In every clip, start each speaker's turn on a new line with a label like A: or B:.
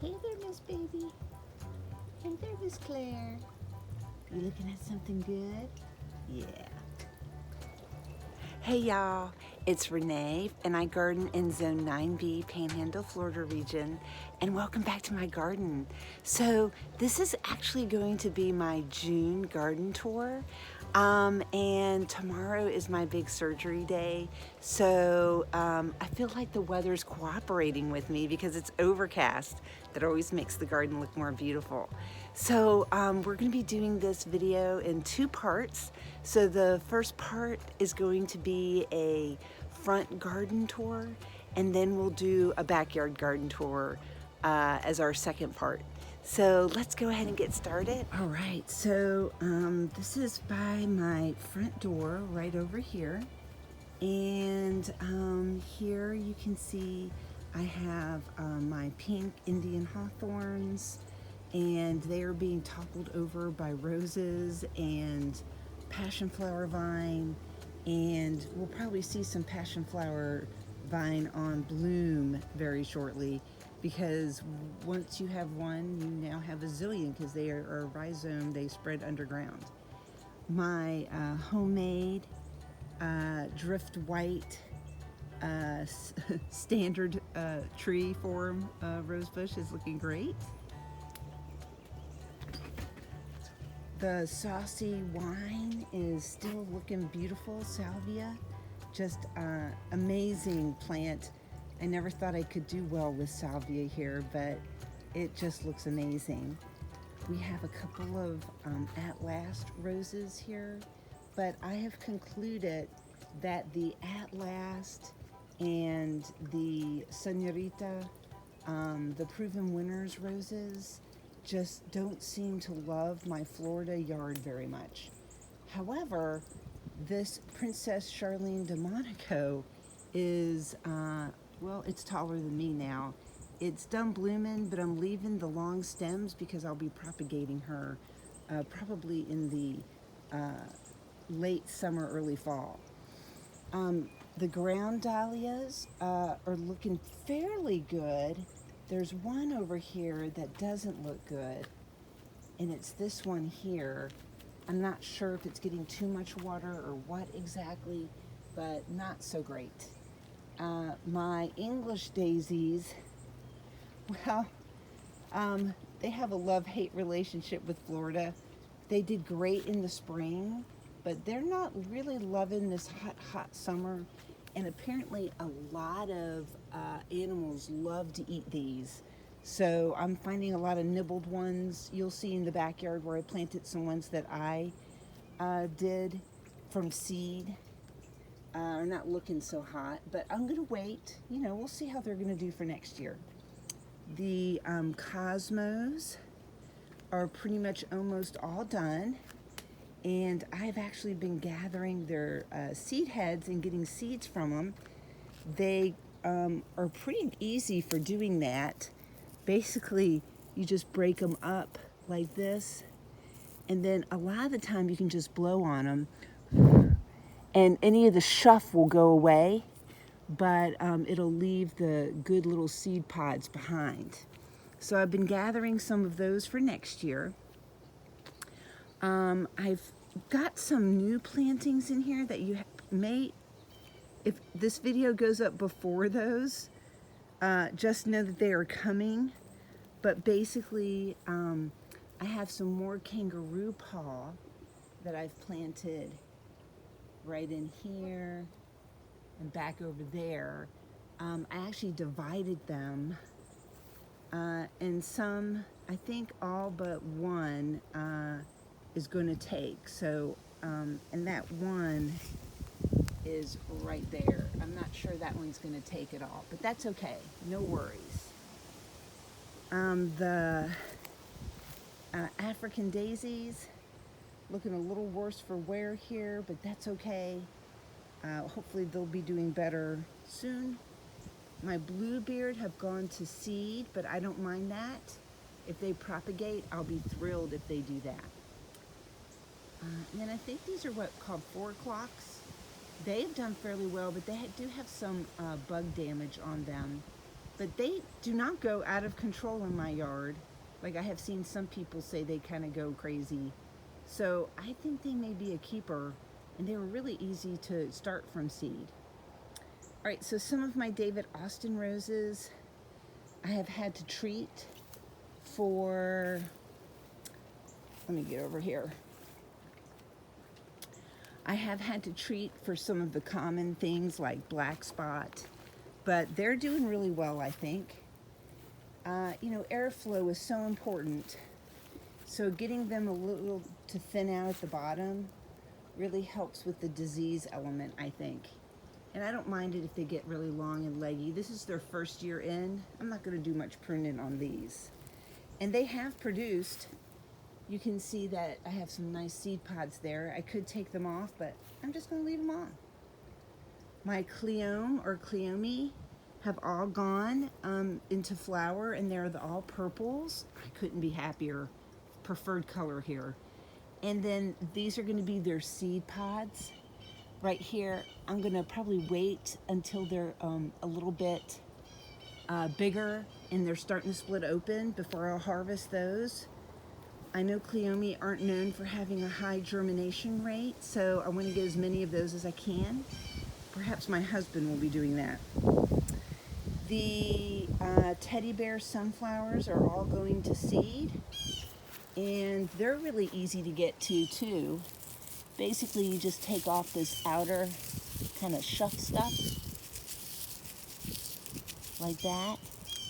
A: Hey there, Miss Baby. Hey there, Miss Claire. You looking at something good? Yeah. Hey y'all, it's Renee and I garden in Zone 9B, Panhandle, Florida region, and welcome back to my garden. So this is actually going to be my June garden tour. And tomorrow is my big surgery day. So I feel like the weather's cooperating with me because it's overcast. That always makes the garden look more beautiful. So we're going to be doing this video in two parts. So the first part is going to be a front garden tour, and then we'll do a backyard garden tour as our second part. So let's go ahead and get started. All right, so this is by my front door right over here. And here you can see I have my pink Indian hawthorns, and they are being toppled over by roses and passion flower vine, and we'll probably see some passion flower vine on bloom very shortly, because once you have one, you now have a zillion, because they are rhizome, they spread underground. My homemade drift white standard tree form rose bush is looking great. The saucy wine is still looking beautiful. Salvia, just amazing plant. I never thought I could do well with salvia here, but it just looks amazing. We have a couple of At Last roses here, but I have concluded that the At Last and the Senorita, the Proven Winners roses, just don't seem to love my Florida yard very much. However, this Princess Charlene de Monaco is, well, it's taller than me now. It's done blooming, but I'm leaving the long stems because I'll be propagating her probably in the late summer, early fall. The ground dahlias are looking fairly good. There's one over here that doesn't look good, and it's this one here. I'm not sure if it's getting too much water or what exactly, but not so great. My English daisies, well, they have a love-hate relationship with Florida. They did great in the spring, but they're not really loving this hot summer. And apparently a lot of animals love to eat these. So I'm finding a lot of nibbled ones. You'll see in the backyard where I planted some ones that I did from seed. Are not looking so hot, but I'm gonna wait. You know, we'll see how they're gonna do for next year. The cosmos are pretty much almost all done, and I've actually been gathering their seed heads and getting seeds from them. They are pretty easy for doing that. Basically, you just break them up like this, and then a lot of the time you can just blow on them, and any of the shuff will go away, but it'll leave the good little seed pods behind. So I've been gathering some of those for next year. I've got some new plantings in here that you may, if this video goes up before those, just know that they are coming. But basically, I have some more kangaroo paw that I've planted right in here and back over there. I actually divided them, and some, I think all but one is going to take. So, and that one is right there. I'm not sure that one's going to take it all, but that's okay. No worries. The African daisies, looking a little worse for wear here, but that's okay. Hopefully they'll be doing better soon. My bluebeard have gone to seed, but I don't mind that. If they propagate, I'll be thrilled if they do that. And then I think these are what called 4 o'clocks. They've done fairly well, but they do have some bug damage on them. but they do not go out of control in my yard. Like I have seen some people say they kind of go crazy. So I think they may be a keeper, and they were really easy to start from seed. All right, so some of my David Austin roses I have had to treat for, let me get over here. I have had to treat for some of the common things like black spot, but they're doing really well, I think. You know, airflow is so important. So getting them a little to thin out at the bottom really helps with the disease element, I think. And I don't mind it if they get really long and leggy. This is their first year in. I'm not going to do much pruning on these. And they have produced. You can see that I have some nice seed pods there. I could take them off, but I'm just going to leave them on. My Cleome or Cleome have all gone into flower, and they're all purples. I couldn't be happier. Preferred color here. And then these are going to be their seed pods. Right here, I'm going to probably wait until they're a little bit bigger and they're starting to split open before I'll harvest those. I know Cleome aren't known for having a high germination rate, so I want to get as many of those as I can. Perhaps my husband will be doing that. The teddy bear sunflowers are all going to seed, and they're really easy to get to too. Basically, you just take off this outer kind of shuck stuff, like that.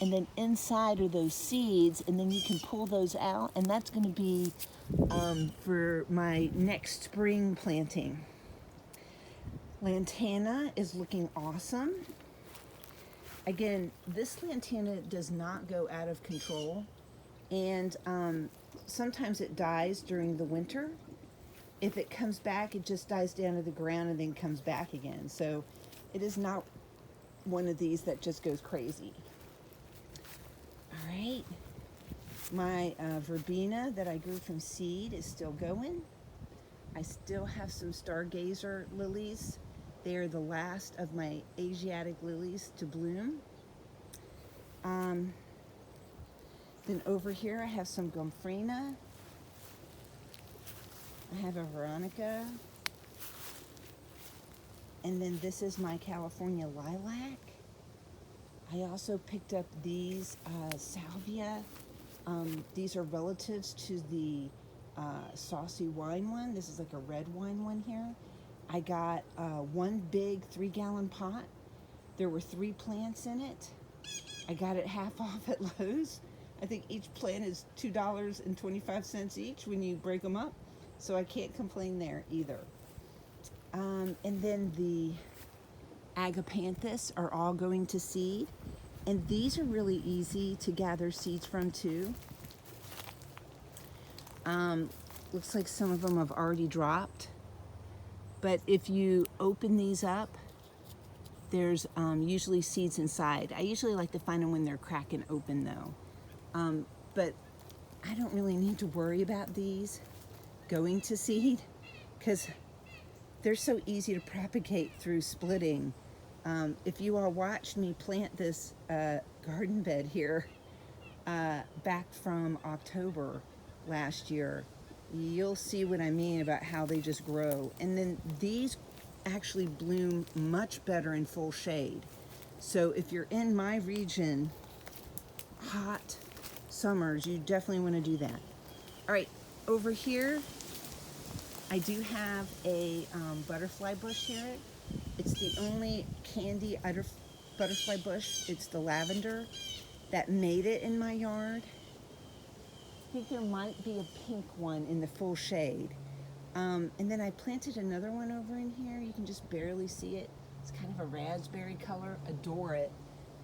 A: And then inside are those seeds, and then you can pull those out, and that's going to be for my next spring planting. Lantana is looking awesome. Again, this lantana does not go out of control, and sometimes it dies during the winter. If it comes back, it just dies down to the ground and then comes back again. So it is not one of these that just goes crazy. All right. My verbena that I grew from seed is still going. I still have some stargazer lilies. They are the last of my Asiatic lilies to bloom. Then over here I have some gomphrena. I have a Veronica. And then this is my California lilac. I also picked up these salvia. These are relatives to the saucy wine one. This is like a red wine one here. I got one big 3-gallon pot. There were 3 plants in it. I got it half off at Lowe's. I think each plant is $2.25 each when you break them up. So I can't complain there either. And then the agapanthus are all going to seed. And these are really easy to gather seeds from too. Looks like some of them have already dropped. But if you open these up, there's usually seeds inside. I usually like to find them when they're cracking open though. But I don't really need to worry about these going to seed because they're so easy to propagate through splitting. If you all watched me plant this garden bed here back from October last year, you'll see what I mean about how they just grow. And then these actually bloom much better in full shade. So if you're in my region, hot summers, you definitely want to do that. All right, over here, I do have a butterfly bush here. It's the only candy butterfly bush. It's the lavender that made it in my yard. I think there might be a pink one in the full shade. And then I planted another one over in here. You can just barely see it. It's kind of a raspberry color. Adore it.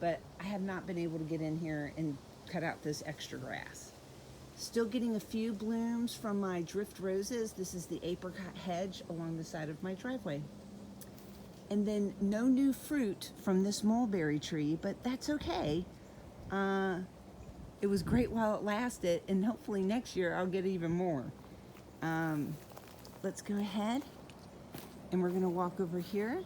A: But I have not been able to get in here and cut out this extra grass. Still getting a few blooms from my drift roses. This is the apricot hedge along the side of my driveway. And then no new fruit from this mulberry tree, but that's okay. It was great while it lasted, and hopefully next year I'll get even more. Let's go ahead, and we're gonna walk over here.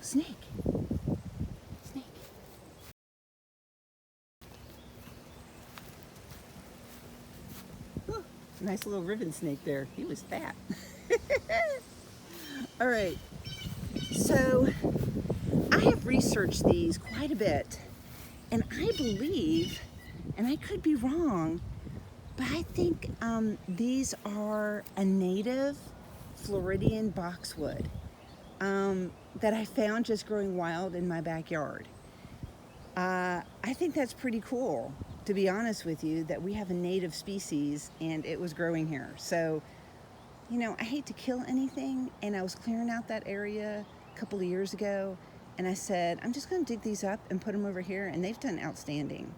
A: snake. Snake. Ooh, nice little ribbon snake there. He was fat. All right. So I have researched these quite a bit, and I believe, and I could be wrong, but I think these are a native Floridian boxwood that I found just growing wild in my backyard. I think that's pretty cool, to be honest with you, that we have a native species and it was growing here. So, you know, I hate to kill anything, and I was clearing out that area a couple of years ago, and I said, I'm just going to dig these up and put them over here, and they've done outstanding.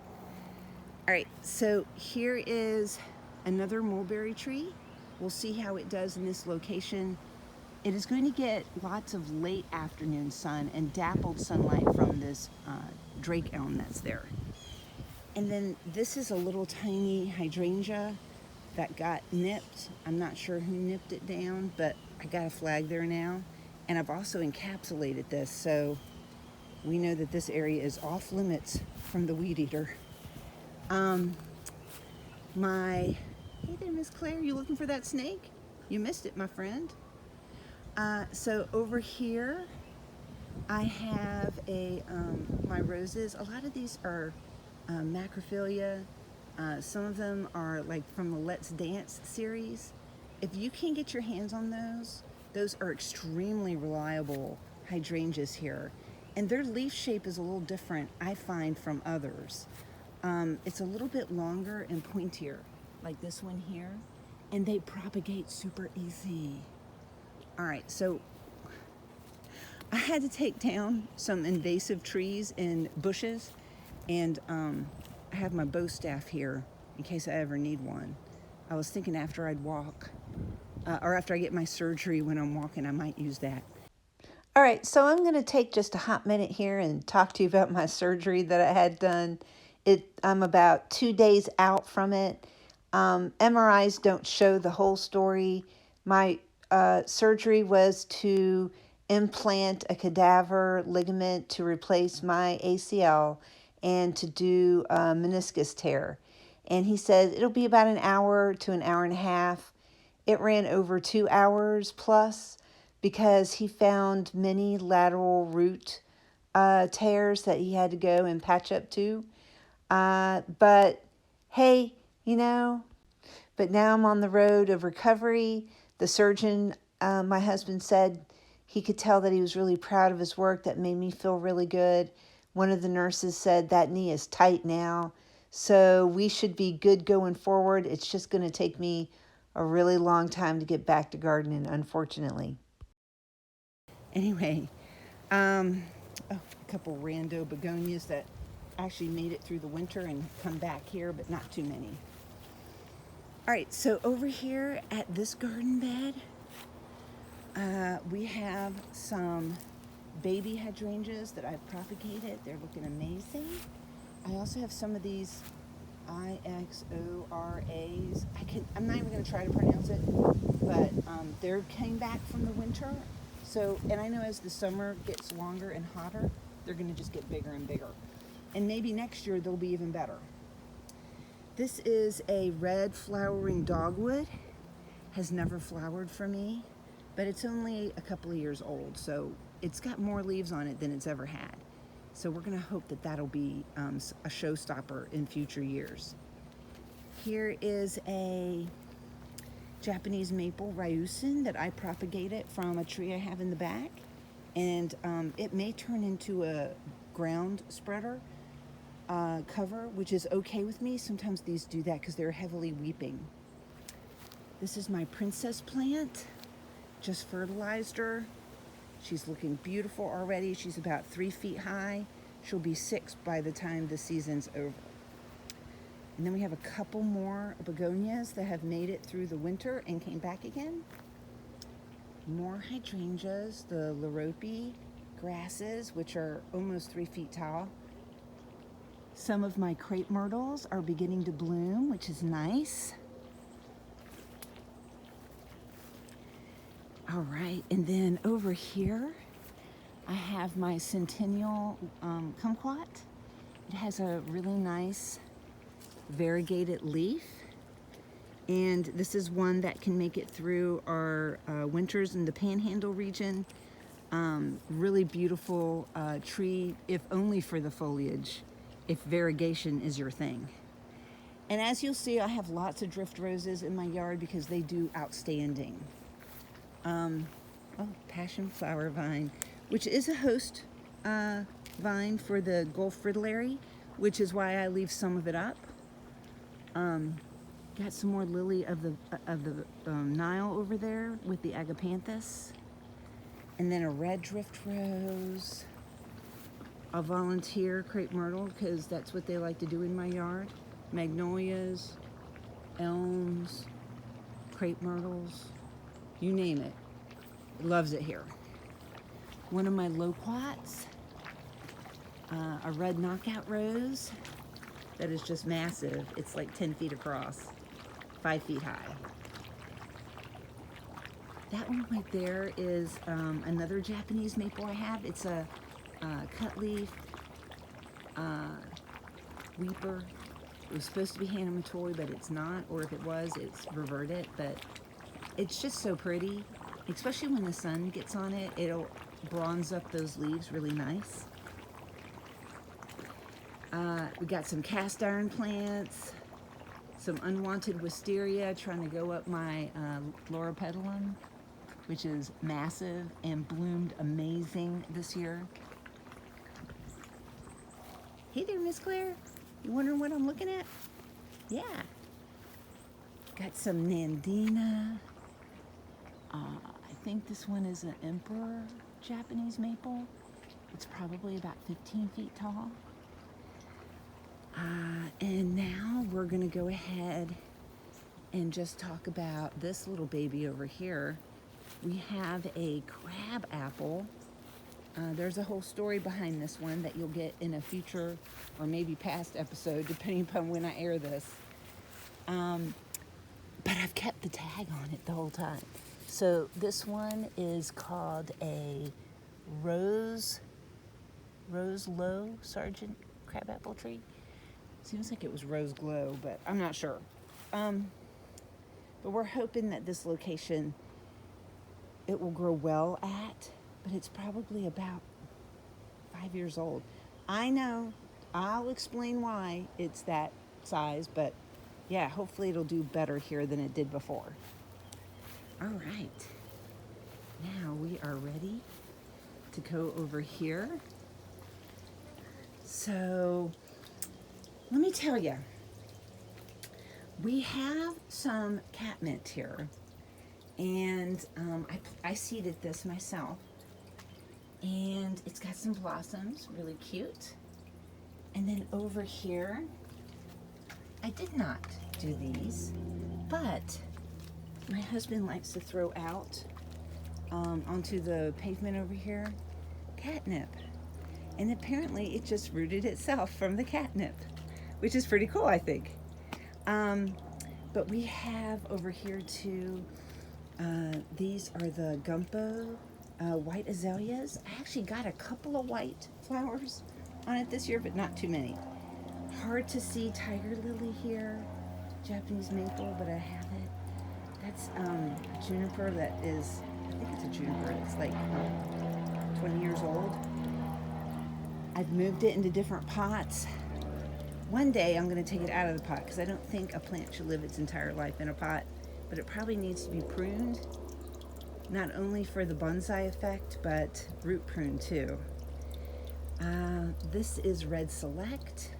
A: All right, so here is another mulberry tree. We'll see how it does in this location. It is going to get lots of late afternoon sun and dappled sunlight from this drake elm that's there. And then this is a little tiny hydrangea that got nipped. I'm not sure who nipped it down, but I got a flag there now. And I've also encapsulated this, so we know that this area is off limits from the weed eater. Hey there, Miss Claire, you looking for that snake? You missed it, my friend. So over here, I have my roses. A lot of these are macrophilia. Some of them are like from the Let's Dance series. If you can get your hands on those are extremely reliable hydrangeas here. And their leaf shape is a little different, I find, from others. It's a little bit longer and pointier, like this one here, and they propagate super easy. All right, so I had to take down some invasive trees and bushes, and I have my bow staff here in case I ever need one. I was thinking after I'd walk, or after I get my surgery when I'm walking, I might use that. All right, so I'm going to take just a hot minute here and talk to you about my surgery that I had done. I'm about 2 days out from it. MRIs don't show the whole story. My surgery was to implant a cadaver ligament to replace my ACL and to do a meniscus tear. And he said it'll be about an hour to an hour and a half. It ran over 2 hours plus because he found many lateral root tears that he had to go and patch up to. But hey, but now I'm on the road of recovery. The surgeon, my husband, said he could tell that he was really proud of his work. That made me feel really good. One of the nurses said that knee is tight now, so we should be good going forward. It's just going to take me a really long time to get back to gardening, unfortunately. Anyway, a couple rando begonias that actually made it through the winter and come back here, but not too many. All right, so over here at this garden bed, we have some baby hydrangeas that I've propagated. They're looking amazing. I also have some of these IXORAs. I'm not even going to try to pronounce it, but they're came back from the winter. So, and I know as the summer gets longer and hotter, they're going to just get bigger and bigger. And maybe next year they'll be even better. This is a red flowering dogwood. Has never flowered for me, but it's only a couple of years old, so it's got more leaves on it than it's ever had. So we're going to hope that that'll be a showstopper in future years. Here is a Japanese maple Ryusin that I propagated from a tree I have in the back, and it may turn into a ground spreader cover, which is okay with me. Sometimes these do that because they're heavily weeping. This is my princess plant. Just fertilized her. She's looking beautiful already. She's about 3 feet high. She'll be 6 by the time the season's over. And then we have a couple more begonias that have made it through the winter and came back again. More hydrangeas, the Lorope grasses, which are almost 3 feet tall. Some of my crepe myrtles are beginning to bloom, which is nice. All right, and then over here, I have my Centennial kumquat. It has a really nice variegated leaf. And this is one that can make it through our winters in the Panhandle region. Really beautiful tree, if only for the foliage, if variegation is your thing. And as you'll see, I have lots of drift roses in my yard because they do outstanding. Oh, passion flower vine, which is a host vine for the Gulf fritillary, which is why I leave some of it up. Got some more lily of the Nile over there with the agapanthus, and then a red drift rose, a volunteer crepe myrtle because that's what they like to do in my yard. Magnolias, elms, crepe myrtles, you name it. It loves it here. One of my loquats, a red knockout rose that is just massive. It's like 10 feet across, 5 feet high. That one right there is another Japanese maple I have. It's a cut leaf weeper. It was supposed to be Hannah Matoi, but it's not, or if it was, it's reverted. But it's just so pretty, especially when the sun gets on it. It'll bronze up those leaves really nice. We got some cast iron plants, some unwanted wisteria trying to go up my Loropetalum, which is massive and bloomed amazing this year. Hey there, Miss Claire. You wondering what I'm looking at? Yeah. Got some Nandina. I think this one is an Emperor Japanese maple. It's probably about 15 feet tall. And now we're gonna go ahead and just talk about this little baby over here. We have a crab apple. There's a whole story behind this one that you'll get in a future or maybe past episode, depending upon when I air this. But I've kept the tag on it the whole time. So this one is called a Rose Low Sargent crabapple tree. Seems like it was Rose Glow, but I'm not sure. But we're hoping that this location, it will grow well at, but it's probably about 5 years old. I know, I'll explain why it's that size, but yeah, hopefully it'll do better here than it did before. All right, now we are ready to go over here. So let me tell you, we have some catmint here, and I seeded this myself, and it's got some blossoms, really cute. And then over here, I did not do these, but my husband likes to throw out onto the pavement over here catnip, and apparently it just rooted itself from the catnip, which is pretty cool, I think. But we have over here too, these are the Gumpo white azaleas. I actually got a couple of white flowers on it this year, but not too many. Hard to see tiger lily here, Japanese maple, but I have it. That's a juniper that is, I think it's a juniper, it's like 20 years old. I've moved it into different pots. One day I'm going to take it out of the pot because I don't think a plant should live its entire life in a pot, but it probably needs to be pruned, not only for the bonsai effect, but root prune too. This is Red Select,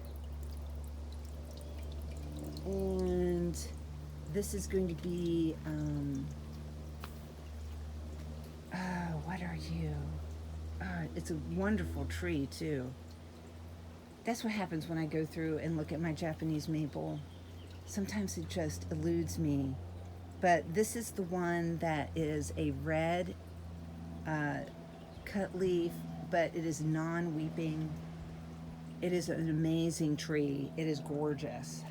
A: and this is going to be, what are you? It's a wonderful tree too. That's what happens when I go through and look at my Japanese maple. Sometimes it just eludes me. But this is the one that is a red cut leaf, but it is non-weeping. It is an amazing tree. It is gorgeous.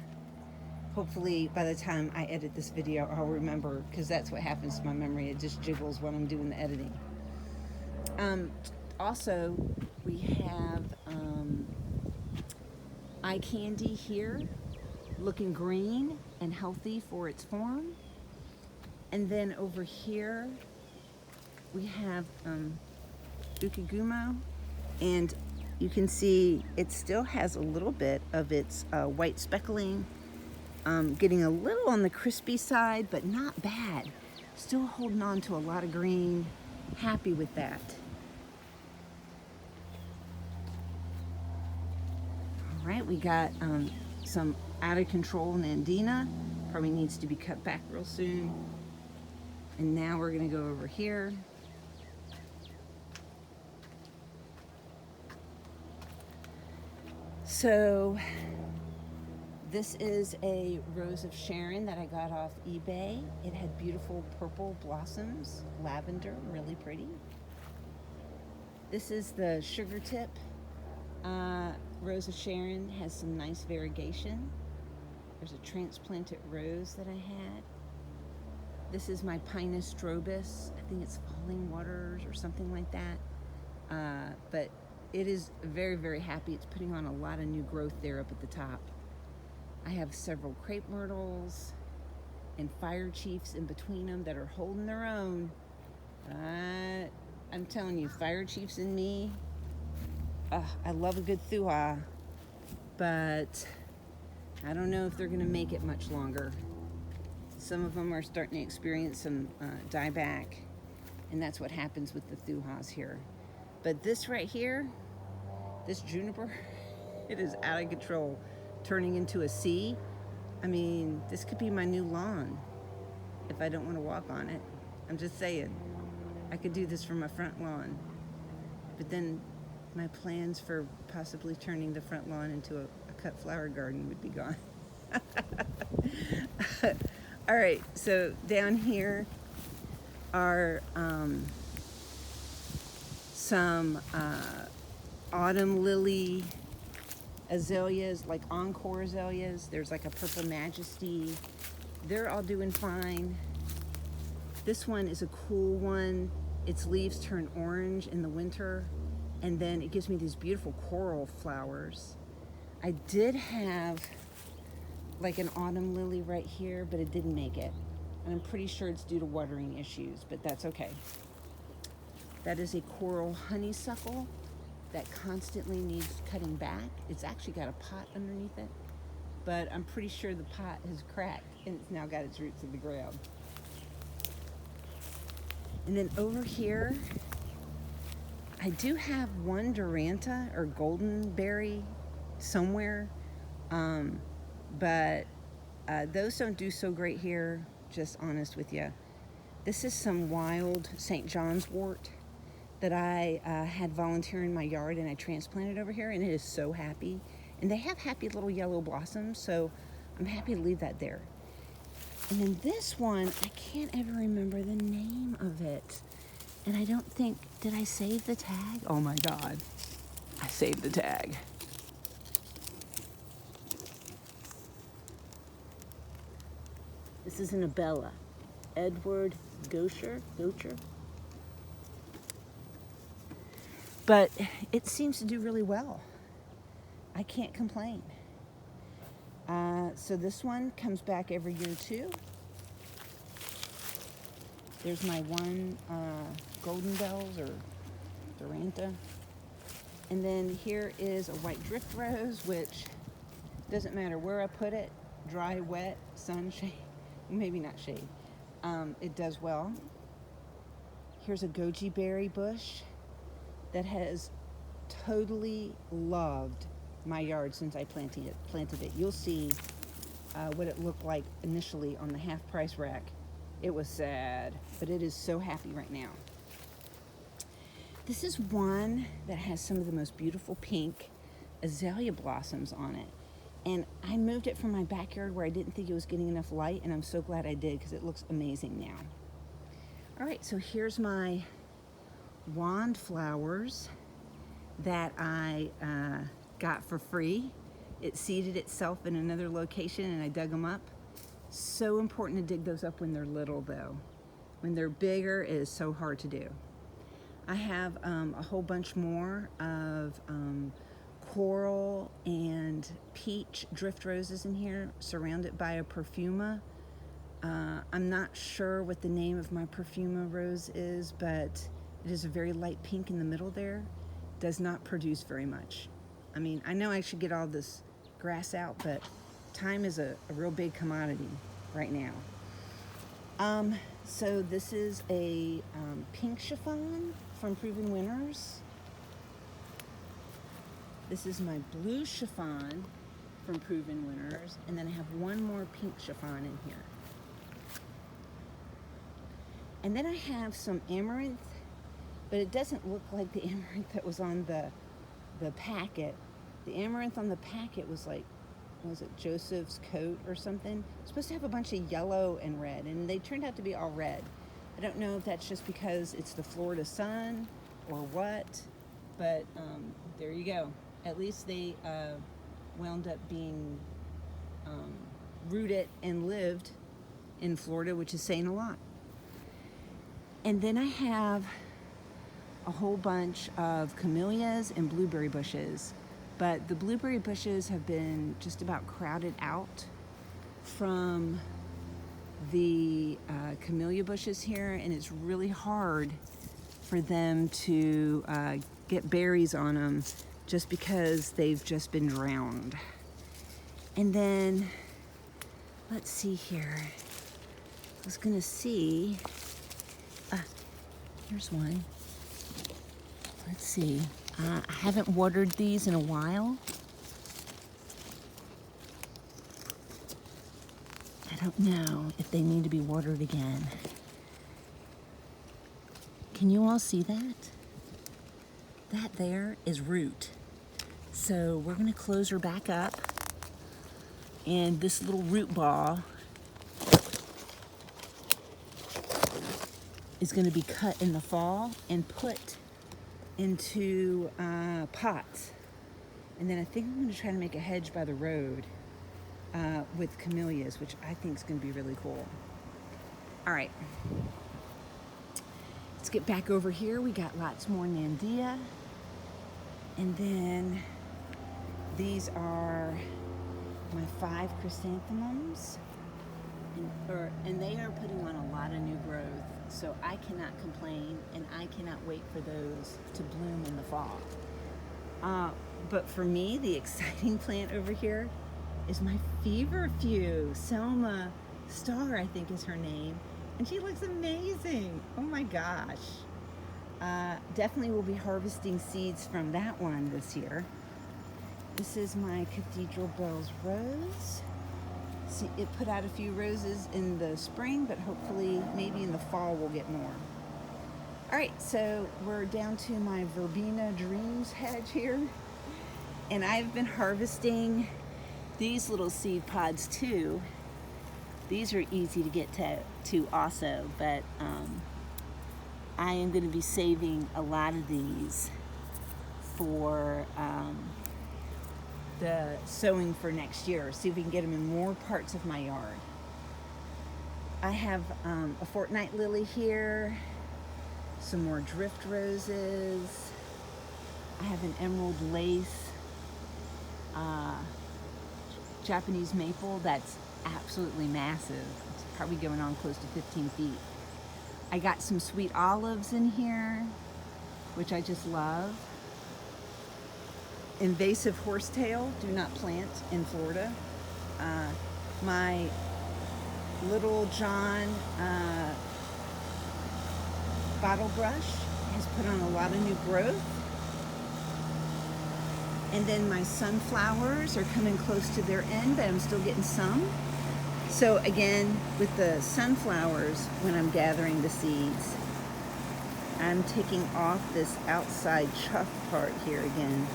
A: Hopefully by the time I edit this video, I'll remember, because that's what happens to my memory. It just jiggles when I'm doing the editing. Also, we have eye candy here, looking green and healthy for its form. And then over here, we have Ukagumo, and you can see it still has a little bit of its white speckling, getting a little on the crispy side, but not bad. Still holding on to a lot of green. Happy with that. All right, we got some out of control Nandina. Probably needs to be cut back real soon. And now we're gonna go over here. So this is a Rose of Sharon that I got off eBay. It had beautiful purple blossoms, lavender, really pretty. This is the Sugar Tip. Rose of Sharon has some nice variegation. There's a transplanted rose that I had. This is my Pinus strobus. I think it's Falling Waters or something like that. But it is very, very happy. It's putting on a lot of new growth there up at the top. I have several crepe myrtles and fire chiefs in between them that are holding their own. I'm telling you, fire chiefs and me, I love a good thuah, but I don't know if they're gonna make it much longer. Some of them are starting to experience some dieback, and that's what happens with the thuahs here. But this right here, this juniper, it is out of control, turning into a sea. I mean, this could be my new lawn if I don't want to walk on it. I'm just saying, I could do this for my front lawn. But then my plans for possibly turning the front lawn into a cut flower garden would be gone. All right, so down here are some autumn lily azaleas, like encore azaleas. There's like a Purple Majesty. They're all doing fine. This one is a cool one. Its leaves turn orange in the winter, and then it gives me these beautiful coral flowers. I did have like an autumn lily right here, but it didn't make it. And I'm pretty sure it's due to watering issues, but that's okay. That is a coral honeysuckle that constantly needs cutting back. It's actually got a pot underneath it, but I'm pretty sure the pot has cracked and it's now got its roots in the ground. And then over here, I do have one Duranta or golden berry somewhere, but those don't do so great here, just honest with you. This is some wild St. John's wort that I had volunteer in my yard, and I transplanted over here, and it is so happy. And they have happy little yellow blossoms, so I'm happy to leave that there. And then this one, I can't ever remember the name of it. And I don't think, did I save the tag? Oh my God, I saved the tag. This is an Abella, Edward Gosher. But it seems to do really well. I can't complain. So this one comes back every year too. There's my one Golden Bells or Duranta. And then here is a white drift rose, which doesn't matter where I put it, dry, wet, sun, shade, maybe not shade. It does well. Here's a goji berry bush that has totally loved my yard since I planted it. You'll see what it looked like initially on the half price rack. It was sad, but it is so happy right now. This is one that has some of the most beautiful pink azalea blossoms on it. And I moved it from my backyard where I didn't think it was getting enough light, and I'm so glad I did because it looks amazing now. All right, so here's my wand flowers that I got for free. It seeded itself in another location and I dug them up. So important to dig those up when they're little though. When they're bigger, it is so hard to do. I have a whole bunch more of coral and peach drift roses in here, surrounded by a perfuma. I'm not sure what the name of my perfuma rose is, but it is a very light pink in the middle there. Does not produce very much. I mean, I know I should get all this grass out, but time is a real big commodity right now. So this is a pink chiffon from Proven Winners. This is my blue chiffon from Proven Winners, and then I have one more pink chiffon in here. And then I have some amaranth, but it doesn't look like the amaranth that was on the packet. The amaranth on the packet was like, was it Joseph's Coat or something? It's supposed to have a bunch of yellow and red, and they turned out to be all red. I don't know if that's just because it's the Florida sun or what, but there you go. At least they wound up being rooted and lived in Florida, which is saying a lot. And then I have a whole bunch of camellias and blueberry bushes, but the blueberry bushes have been just about crowded out from the camellia bushes here, and it's really hard for them to get berries on them just because they've just been drowned. And then, let's see here. I was gonna see, here's one. Let's see. I haven't watered these in a while. I don't know if they need to be watered again. Can you all see that? That there is root. So we're gonna close her back up, and this little root ball is going to be cut in the fall and put into pots. And then I think I'm going to try to make a hedge by the road with camellias, which I think is going to be really cool. All right, let's get back over here. We got lots more Nandia. And then these are my 5 chrysanthemums. And they are putting on a lot of new growth, so I cannot complain, and I cannot wait for those to bloom in the fall. But for me, the exciting plant over here is my feverfew. Selma Star, I think is her name, and she looks amazing. Oh my gosh. Definitely will be harvesting seeds from that one this year. This is my Cathedral Bells rose. See, it put out a few roses in the spring, but hopefully maybe in the fall we'll get more. All right, so we're down to my Verbena Dreams hedge here, and I've been harvesting these little seed pods too. These are easy to get to also, but I am going to be saving a lot of these for the sowing for next year. See if we can get them in more parts of my yard. I have a fortnight lily here, some more drift roses. I have an emerald lace Japanese maple that's absolutely massive. It's probably going on close to 15 feet. I got some sweet olives in here, which I just love. Invasive horsetail, do not plant in Florida. My Little John bottle brush has put on a lot of new growth. And then my sunflowers are coming close to their end, but I'm still getting some. So again, with the sunflowers, when I'm gathering the seeds, I'm taking off this outside chuff part here again,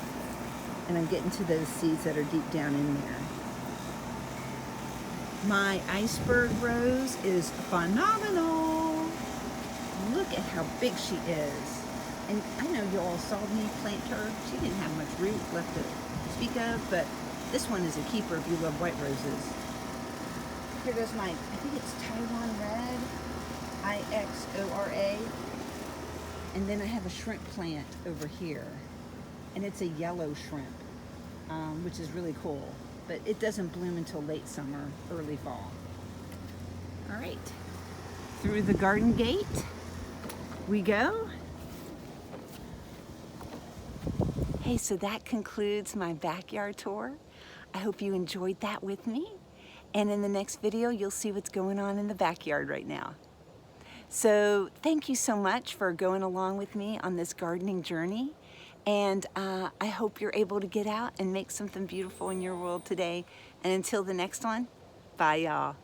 A: and I'm getting to those seeds that are deep down in there. My iceberg rose is phenomenal. Look at how big she is. And I know you all saw me plant her. She didn't have much root left to speak of, but this one is a keeper if you love white roses. Here goes my, I think it's Taiwan Red, IXORA. And then I have a shrimp plant over here, and it's a yellow shrimp, which is really cool. But it doesn't bloom until late summer, early fall. All right, through the garden gate we go. Hey, so that concludes my backyard tour. I hope you enjoyed that with me. And in the next video, you'll see what's going on in the backyard right now. So thank you so much for going along with me on this gardening journey. And I hope you're able to get out and make something beautiful in your world today. And until the next one, bye y'all.